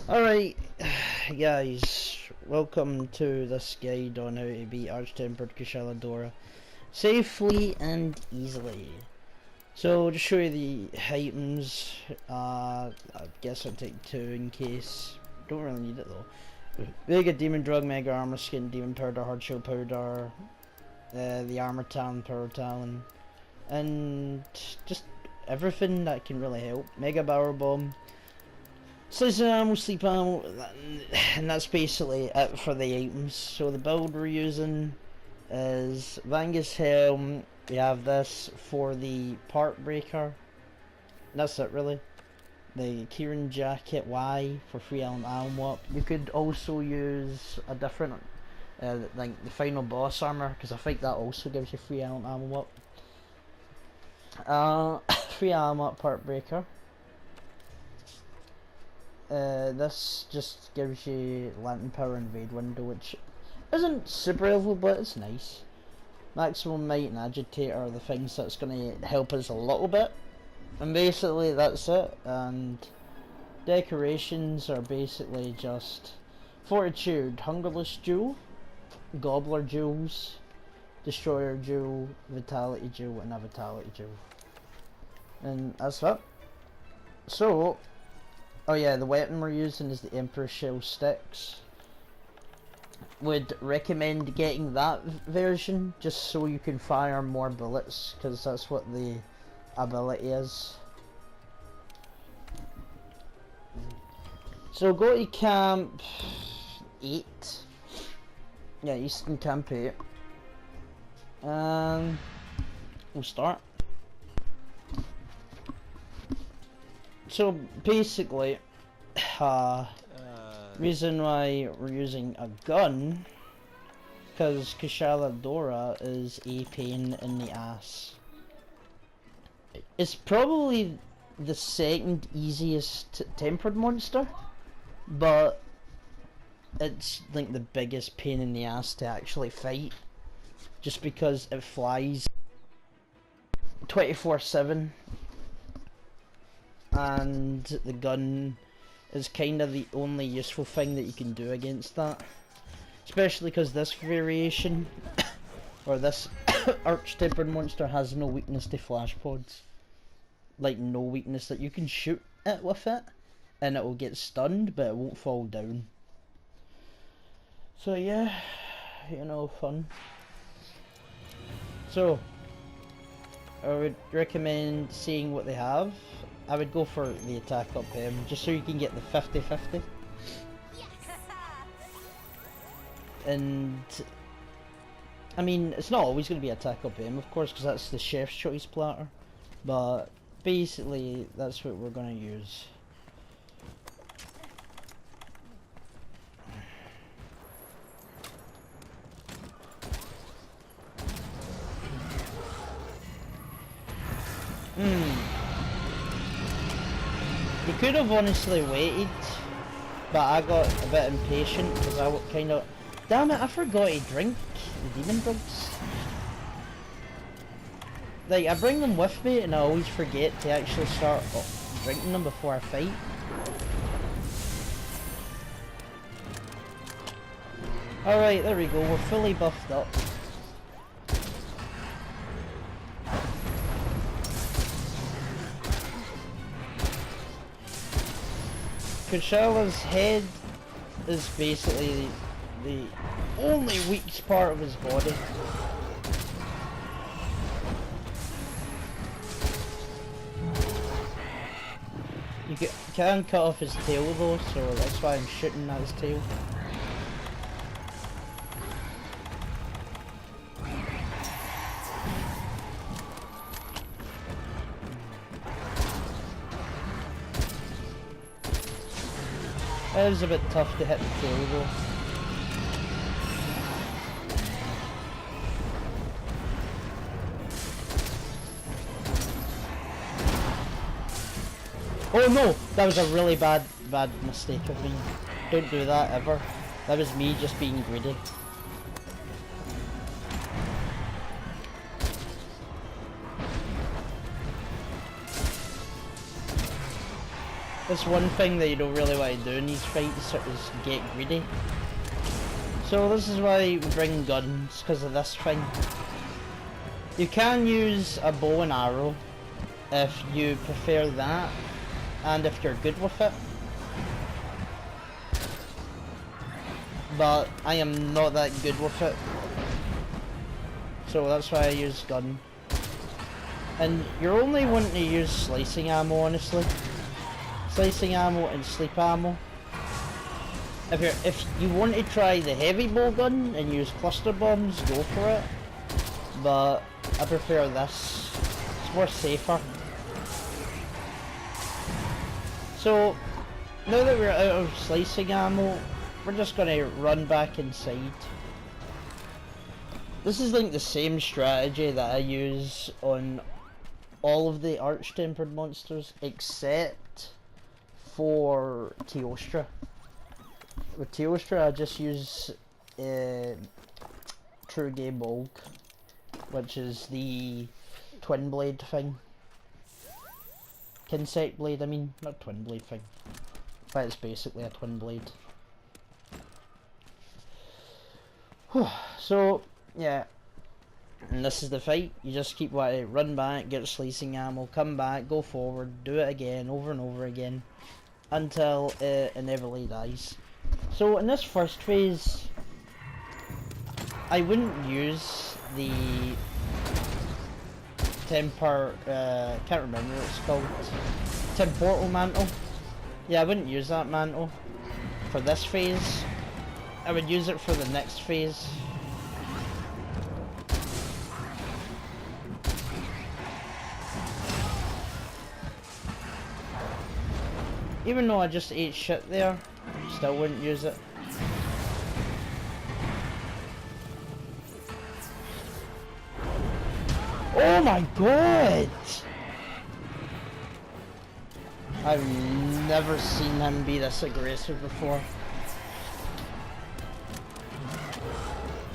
Alright, guys, welcome to this guide on how to beat Arch Tempered Kushala Dora safely and easily. So, to show you the items, I guess I'll take two in case. Don't really need it though. Mega Demon Drug, Mega Armor Skin, Demon Powder, Hard Shield Powder, the Armor Talon, Power Talon, and just everything that can really help. Mega Power Bomb, Scissor Ammo, Sleep Ammo, and that's basically it for the items. So the build we're using is Vangus Helm. We have this for the Part Breaker. That's it really. The Kieran Jacket Y for free element ammo up. You could also use a different, like the final boss armor, because I think that also gives you free element ammo up. Free ammo up Part Breaker. This just gives you Lantern Power Invade Window, which isn't super helpful, but it's nice. Maximum Might and Agitator are the things that's going to help us a little bit. And basically that's it. And decorations are basically just Fortitude, Hungerless Jewel, Gobbler Jewels, Destroyer Jewel, Vitality Jewel, and a Vitality Jewel. And that's it. So, oh yeah, the weapon we're using is the Emperor Shell Sticks. Would recommend getting that version just so you can fire more bullets, because that's what the ability is. So go to Camp 8. Yeah, Eastern Camp 8. And we'll start. So basically, reason why we're using a gun, because Kushala Dora is a pain in the ass. It's probably the second easiest tempered monster, but it's like the biggest pain in the ass to actually fight, just because it flies 24/7. And the gun is kind of the only useful thing that you can do against that. Especially because this variation, or this Arch Tempered monster, has no weakness to flash pods. Like, no weakness that you can shoot it with it, and it will get stunned, but it won't fall down. So yeah, you know, fun. So, I would recommend seeing what they have. I would go for the attack up him, just so you can get the 50-50. And I mean, it's not always going to be attack up him, of course, because that's the chef's choice platter. But basically, that's what we're going to use. You could have honestly waited, but I got a bit impatient because I kind of... Damn it, I forgot to drink the demon drugs. Like, I bring them with me and I always forget to actually start drinking them before I fight. Alright, there we go, we're fully buffed up. Kushala's head is basically the only weak part of his body. You can cut off his tail though, so that's why I'm shooting at his tail. It was a bit tough to hit the tail though. Oh no! That was a really bad mistake of me. Don't do that ever. That was me just being greedy. That's one thing that you don't really want to do in these fights, is get greedy. So this is why we bring guns, because of this thing. You can use a bow and arrow if you prefer that, and if you're good with it. But I am not that good with it, so that's why I use gun. And you're only wanting to use slicing ammo, honestly. Slicing ammo and sleep ammo. If you want to try the heavy bow gun and use cluster bombs, go for it. But I prefer this. It's more safer. So now that we're out of slicing ammo, we're just gonna run back inside. This is like the same strategy that I use on all of the Arch Tempered monsters except for Teostra. With Teostra I just use True Game Bulk, which is the twin blade thing. Insect blade, I mean, not twin blade thing. But it's basically a twin blade. So, yeah. And this is the fight. You just keep wanting to run back, get slicing ammo, come back, go forward, do it again, over and over again, until it inevitably dies. So in this first phase, I wouldn't use the can't remember what it's called, Temporal Mantle. Yeah, I wouldn't use that mantle for this phase. I would use it for the next phase. Even though I just ate shit there, still wouldn't use it. Oh my god! I've never seen him be this aggressive before.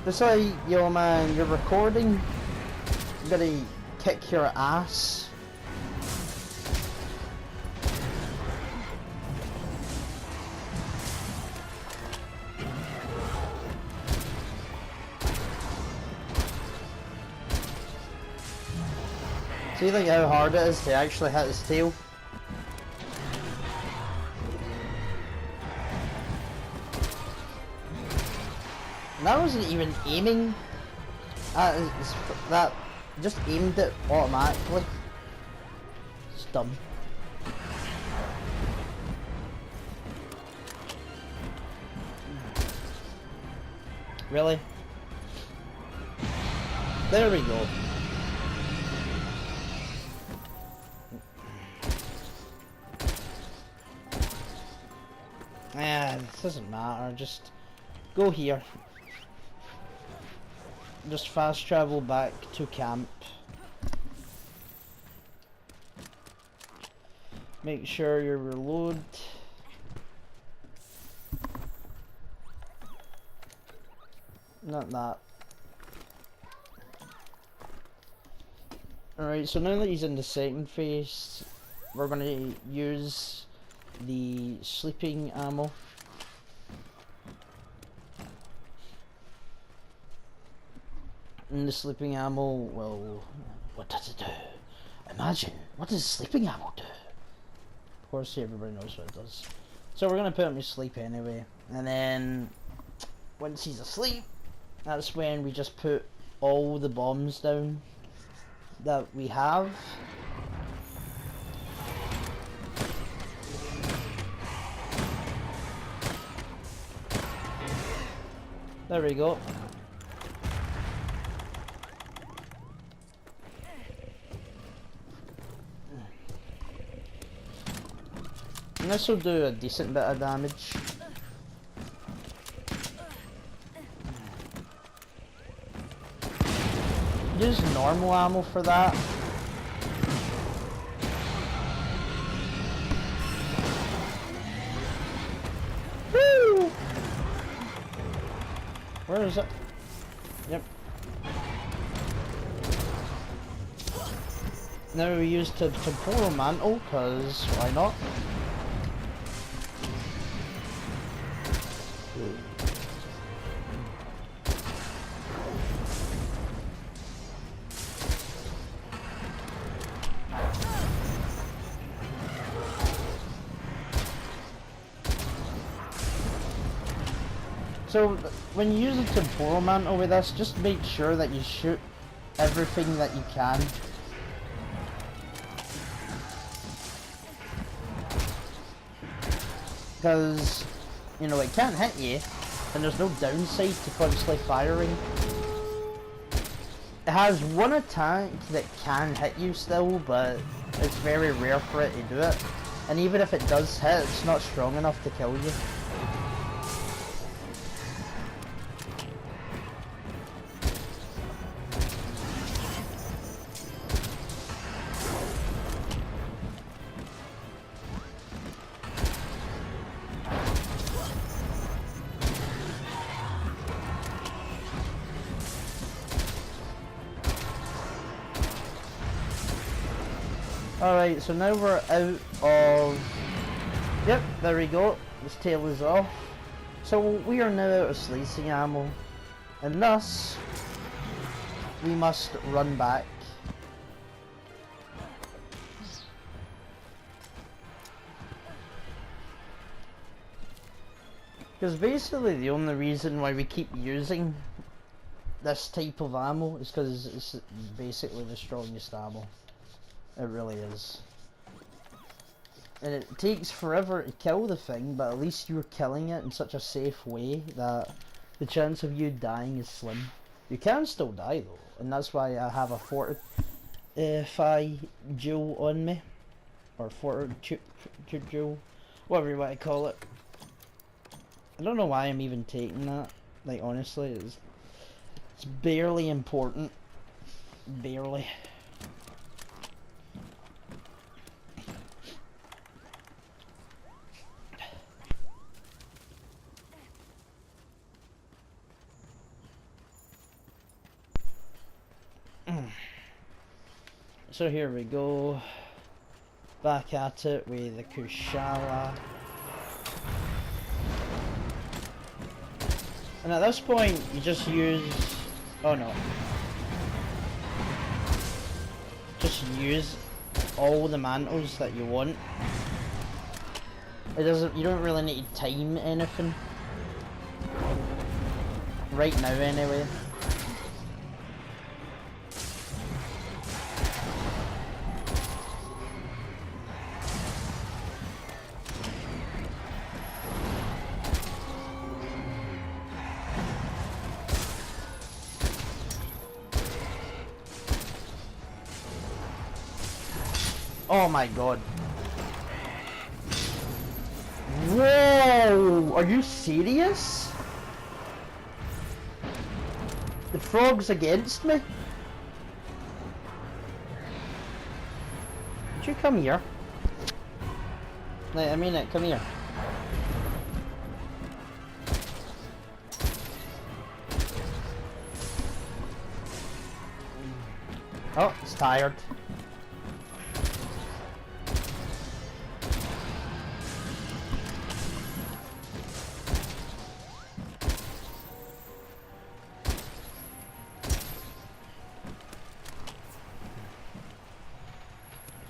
That's why, yo man, you're recording, I'm gonna kick your ass. See like how hard it is to actually hit his tail? And that wasn't even aiming. That just aimed it automatically. It's dumb. Really? There we go. Yeah, this doesn't matter, just go here. Just fast travel back to camp. Make sure you reload. Not that. Alright, so now that he's in the second phase, we're gonna use the sleeping ammo. And the sleeping ammo, well, what does it do? Imagine, what does sleeping ammo do? Of course everybody knows what it does. So we're gonna put him to sleep anyway, and then once he's asleep, that's when we just put all the bombs down that we have. There we go. And this will do a decent bit of damage. Use normal ammo for that. Woo! Where is it? Yep. Now we use the temporal mantle, cause why not? So, when you use a temporal mantle with this, just make sure that you shoot everything that you can. Because, you know, it can't hit you, and there's no downside to constantly firing. It has one attack that can hit you still, but it's very rare for it to do it. And even if it does hit, it's not strong enough to kill you. Alright, so now we're out of... Yep, there we go. This tail is off. So we are now out of slicing ammo. And thus, we must run back. Because basically the only reason why we keep using this type of ammo is because it's basically the strongest ammo. It really is. And it takes forever to kill the thing, but at least you're killing it in such a safe way that the chance of you dying is slim. You can still die though, and that's why I have a fortify jewel on me. Or fortitude jewel, whatever you want to call it. I don't know why I'm even taking that. Like, honestly, it's barely important. Barely. So here we go, back at it with the Kushala. And at this point you just use, oh no, just use all the mantles that you want. It doesn't, you don't really need to time anything. Right now anyway. Oh my god. Whoa! Are you serious? The frog's against me? Would you come here? No, I mean it, come here. Oh, it's tired.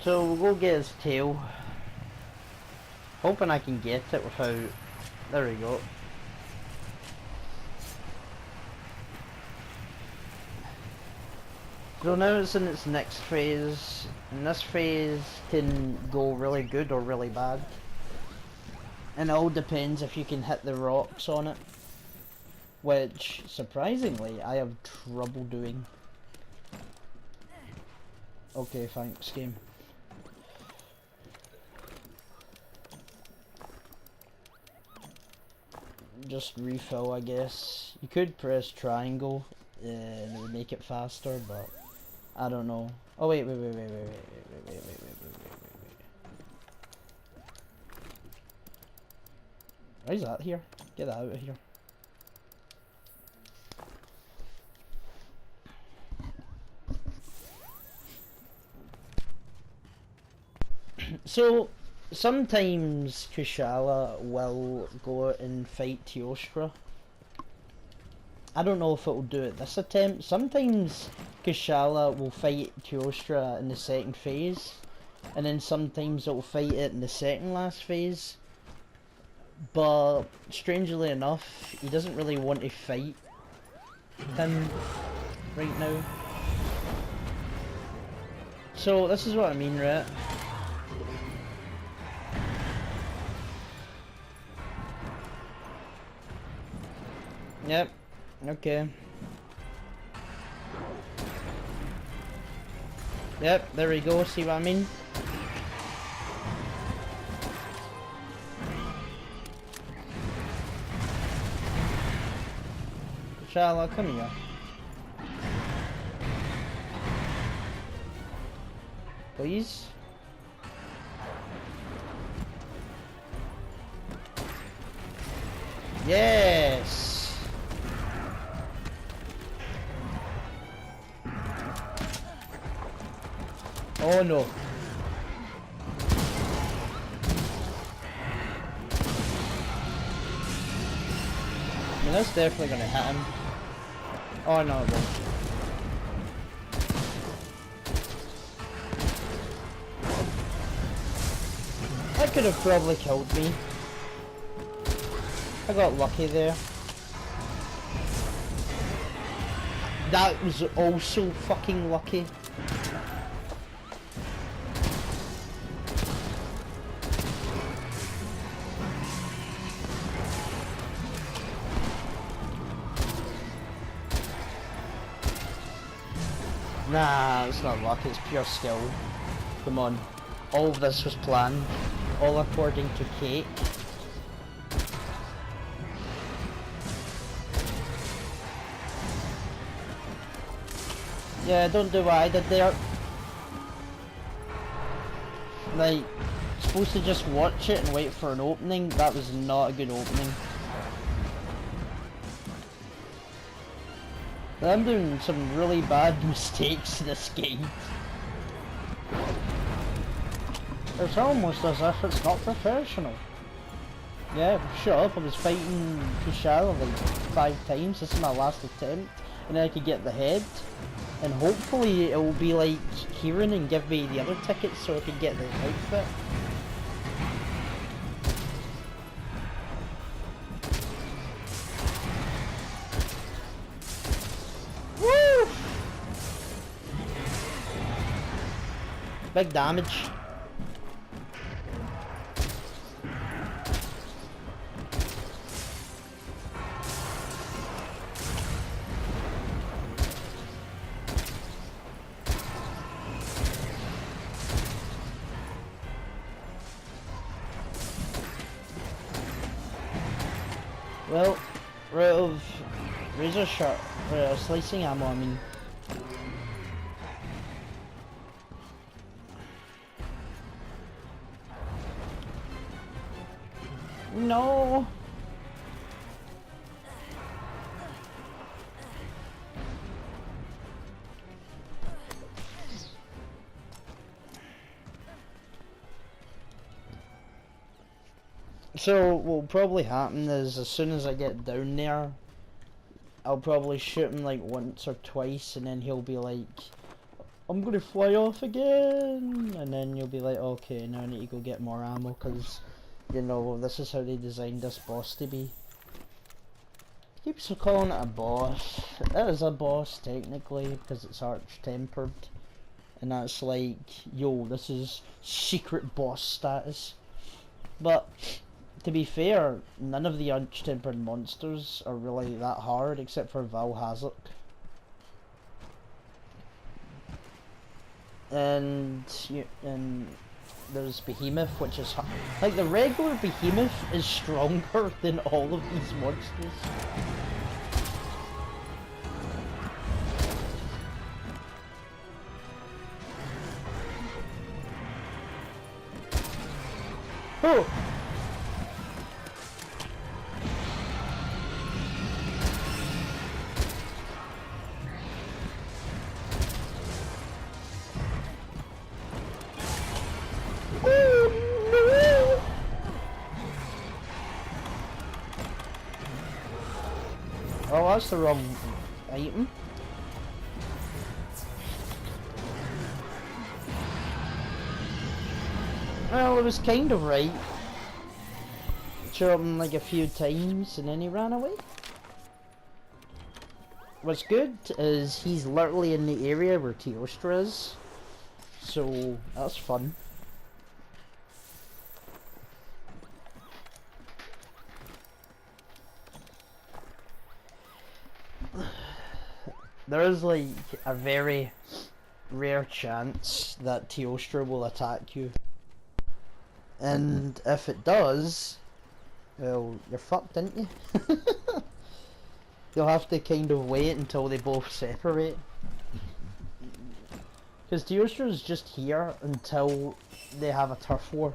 So we'll go get his tail. Hoping I can get it without... There we go. So now it's in its next phase, and this phase can go really good or really bad. And it all depends if you can hit the rocks on it. Which, surprisingly, I have trouble doing. Okay, thanks game. Just refill, I guess. You could press triangle and it would make it faster, but I don't know. Oh wait. Why is that here? Get that out of here. So sometimes Kushala will go out and fight Teostra. I don't know if it will do it this attempt. Sometimes Kushala will fight Teostra in the second phase, and then sometimes it will fight it in the second last phase. But strangely enough, he doesn't really want to fight him right now. So this is what I mean, right? Yep. Okay. Yep, there we go, see what I mean? Kushala, come here. Please? Yes! Oh no. I mean, that's definitely gonna hit him. Oh no, it won't. That could have probably killed me. I got lucky there. That was also fucking lucky. Nah, it's not luck, it's pure skill. Come on. All of this was planned. All according to Cake. Yeah, don't do what I did there. Like, supposed to just watch it and wait for an opening. That was not a good opening. I'm doing some really bad mistakes this game. It's almost as if it's not professional. Yeah, shut up, I was fighting Kushala like 5 times, this is my last attempt, and then I could get the head. And hopefully it will be like Kieran and give me the other tickets so I can get the outfit. Woo! Big damage. Well, we're out of razor sharp, slicing ammo, I mean. No! So what'll probably happen is as soon as I get down there, I'll probably shoot him like once or twice and then he'll be like, I'm gonna fly off again, and then you'll be like, okay, now I need to go get more ammo because, you know, this is how they designed this boss to be. Keeps calling it a boss. It is a boss technically because it's Arch Tempered, and that's like, yo, this is secret boss status. But to be fair, none of the Arch Tempered monsters are really that hard except for Valhazak. And there's Behemoth, which is like the regular Behemoth is stronger than all of these monsters. Oh! Oh, that's the wrong item. Well, it was kind of right. Shot him like a few times and then he ran away. What's good is he's literally in the area where Teostra is. So, that's fun. There is like a very rare chance that Teostra will attack you. And if it does, well, you're fucked, aren't you? You'll have to kind of wait until they both separate. Because Teostra is just here until they have a turf war.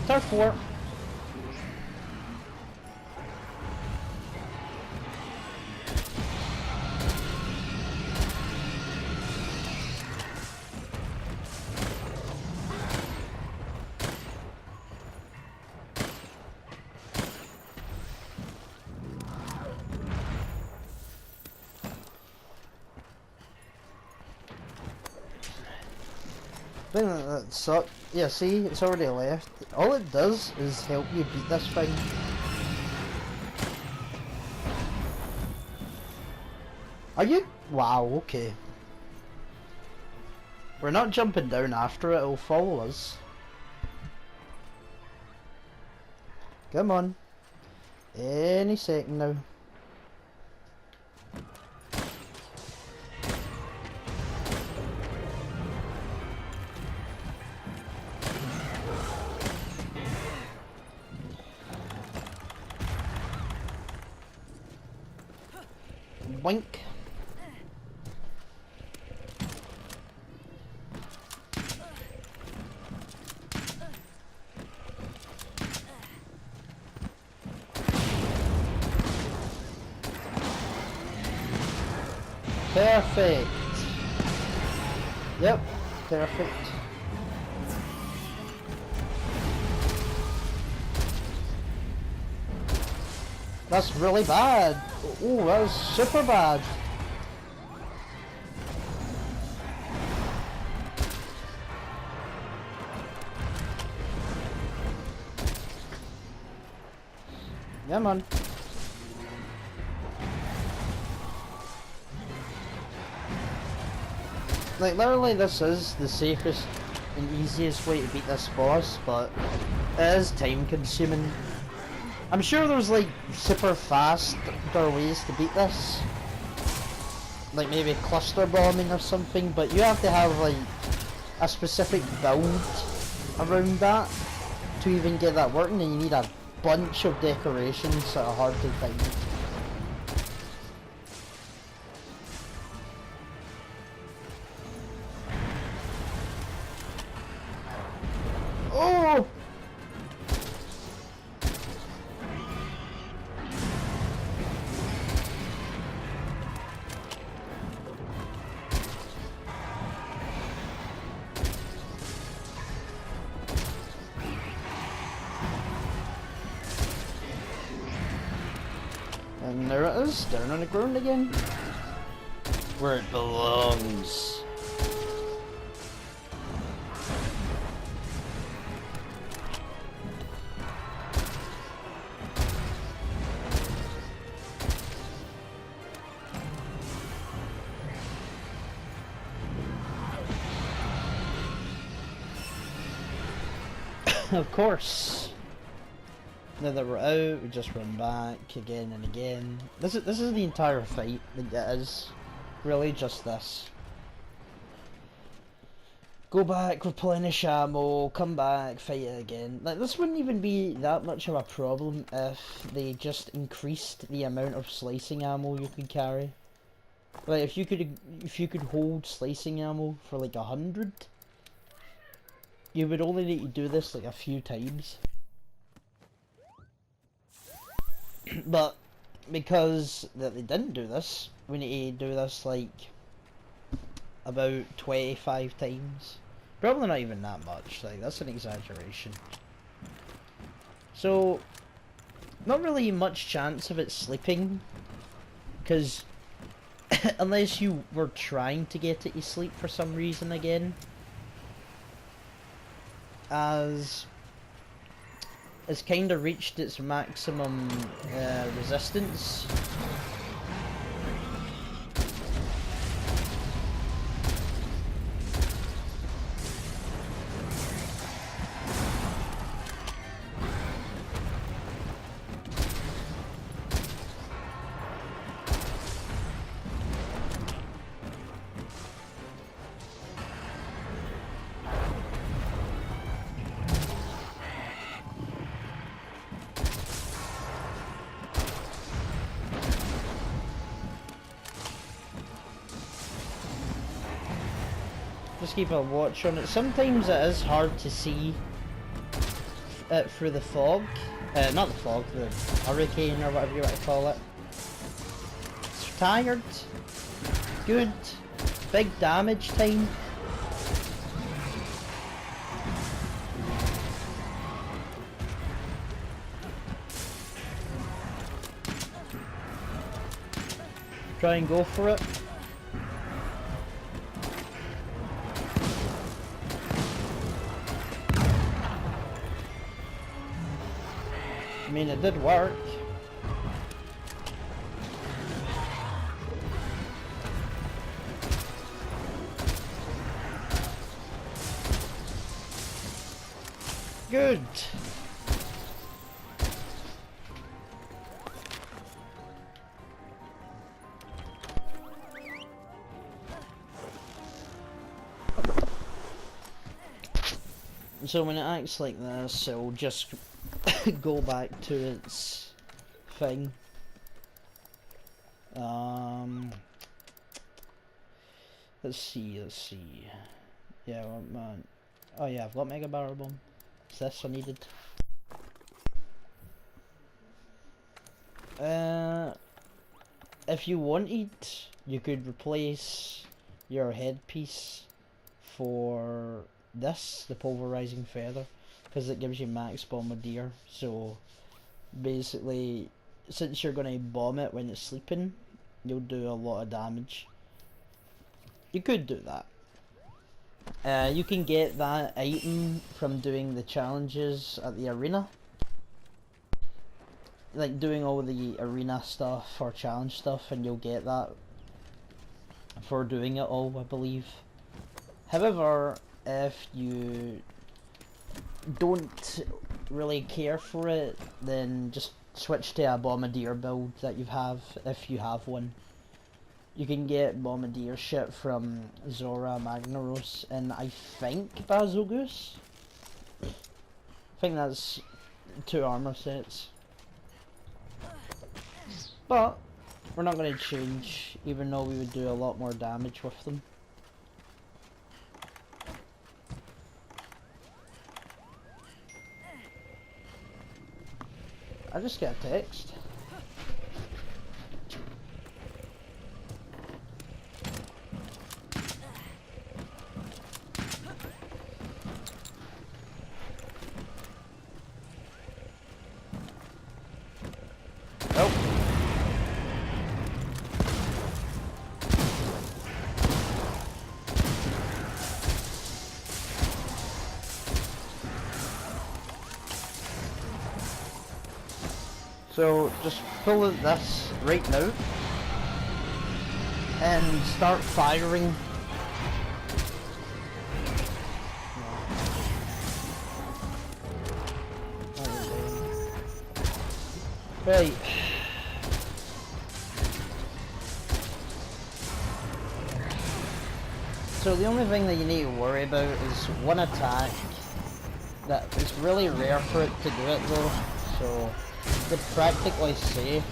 Turf war. I think that sucked. Yeah, see, it's already left. All it does is help you beat this thing. Are you? Wow, okay. We're not jumping down after it, it'll follow us. Come on. Any second now. Boink. Perfect. Yep, perfect. That's really bad. Ooh, that was super bad. Yeah, man. Like, literally this is the safest and easiest way to beat this boss, but it is time consuming. I'm sure there's like super fast ways to beat this. Like maybe cluster bombing or something, but you have to have like a specific build around that to even get that working, and you need a bunch of decorations that are hard to find. Oh! And there it is, down on the ground again. Where it belongs. Of course. Now that we're out, we just run back again and again. This is the entire fight. It is really just this. Go back, replenish ammo, come back, fight it again. Like, this wouldn't even be that much of a problem if they just increased the amount of slicing ammo you could carry. Like, if you could hold slicing ammo for like 100, you would only need to do this like a few times. But because that they didn't do this, we need to do this like about 25 times. Probably not even that much, like that's an exaggeration. So, not really much chance of it sleeping, because unless you were trying to get it to sleep for some reason again, as it's kind of reached its maximum resistance. Just keep a watch on it. Sometimes it is hard to see it through the fog. Not the fog, the hurricane or whatever you want to call it. It's tired. Good. Big damage time. Try and go for it. I mean, it did work. Good. So when it acts like this, it'll just go back to its thing. Let's see. Yeah, man. Oh yeah, I've got Mega Barrel Bomb. Is this I needed? If you wanted, you could replace your headpiece for this, the Pulverizing Feather, because it gives you max Bombardier. So basically, since you're going to bomb it when it's sleeping, you'll do a lot of damage. You could do that. You can get that item from doing the challenges at the arena. Like doing all the arena stuff or challenge stuff, and you'll get that for doing it all, I believe. However, if you don't really care for it, then just switch to a Bombardier build that you have, if you have one. You can get Bombardier shit from Zora, Magnaros, and I think Bazilgoose. I think that's 2 armor sets. But we're not going to change, even though we would do a lot more damage with them. I just got a text. Nope. So just pull this right now and start firing. Right. So the only thing that you need to worry about is one attack. That it's really rare for it to do it though, so it's practically safe.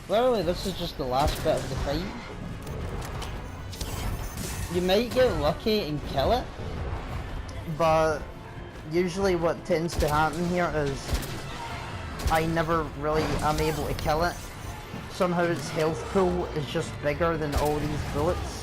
literally this is just the last bit of the fight. You might get lucky and kill it, but usually what tends to happen here is I never really am able to kill it. Somehow its health pool is just bigger than all these bullets.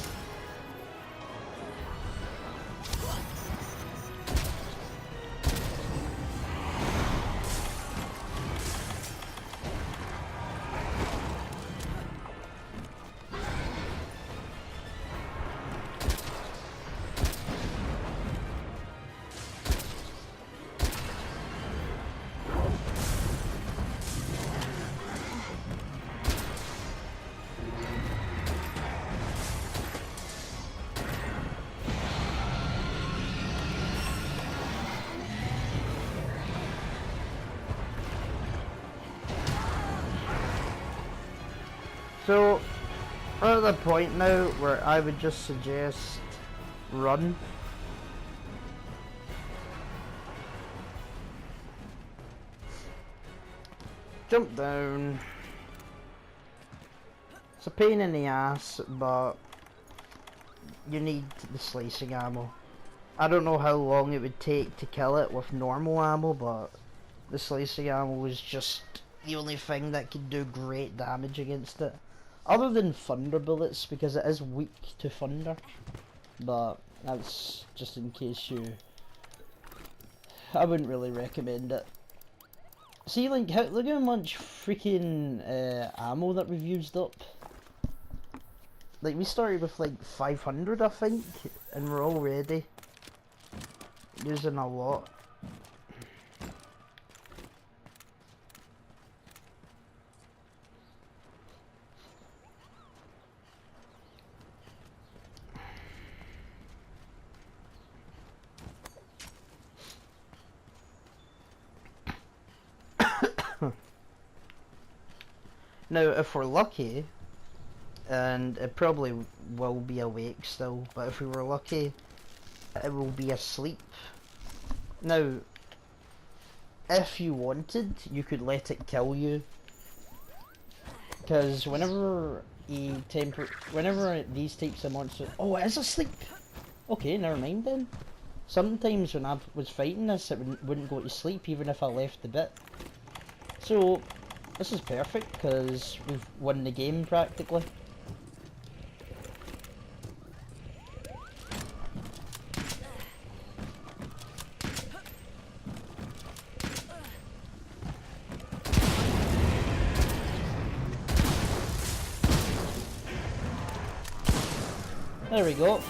So, we're at the point now where I would just suggest run. Jump down. It's a pain in the ass, but you need the slicing ammo. I don't know how long it would take to kill it with normal ammo, but the slicing ammo was just the only thing that could do great damage against it. Other than thunder bullets, because it is weak to thunder. But that's just in case you... I wouldn't really recommend it. See, like, look how much freaking ammo that we've used up. Like, we started with like 500, I think, and we're already using a lot. Now, if we're lucky, and it probably will be awake still, but if we were lucky, it will be asleep. Now, if you wanted, you could let it kill you, because whenever these types of monsters... Oh, it is asleep! Okay, never mind then. Sometimes when I was fighting this, it wouldn't go to sleep even if I left the bit. So, this is perfect, because we've won the game practically. There we go.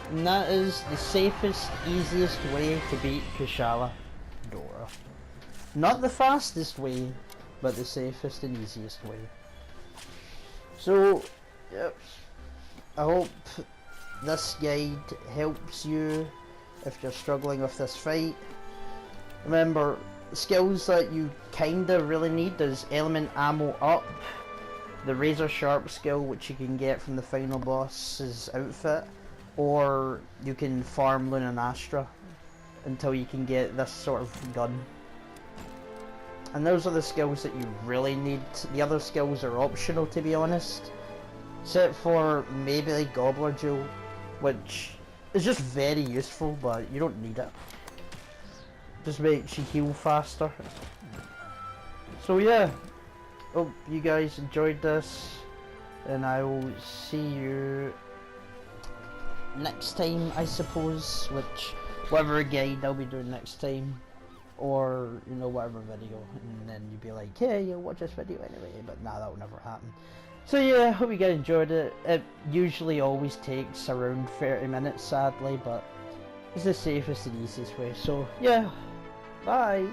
And that is the safest, easiest way to beat Kushala Dora. Not the fastest way, but the safest and easiest way. So, yep. I hope this guide helps you if you're struggling with this fight. Remember, skills that you kinda really need is element ammo up, the razor sharp skill which you can get from the final boss's outfit, or you can farm Lunanastra until you can get this sort of gun. And those are the skills that you really need. The other skills are optional, to be honest. Except for maybe like Gobbler Jewel, which is just very useful, but you don't need it. Just makes you heal faster. So yeah, hope you guys enjoyed this, and I will see you next time, I suppose, whatever guide I'll be doing next time. Or, you know, whatever video, and then you'd be like, hey, you'll watch this video anyway, but nah, that will never happen. So yeah, hope you guys enjoyed it. It usually always takes around 30 minutes, sadly, but it's the safest and easiest way. So yeah, bye!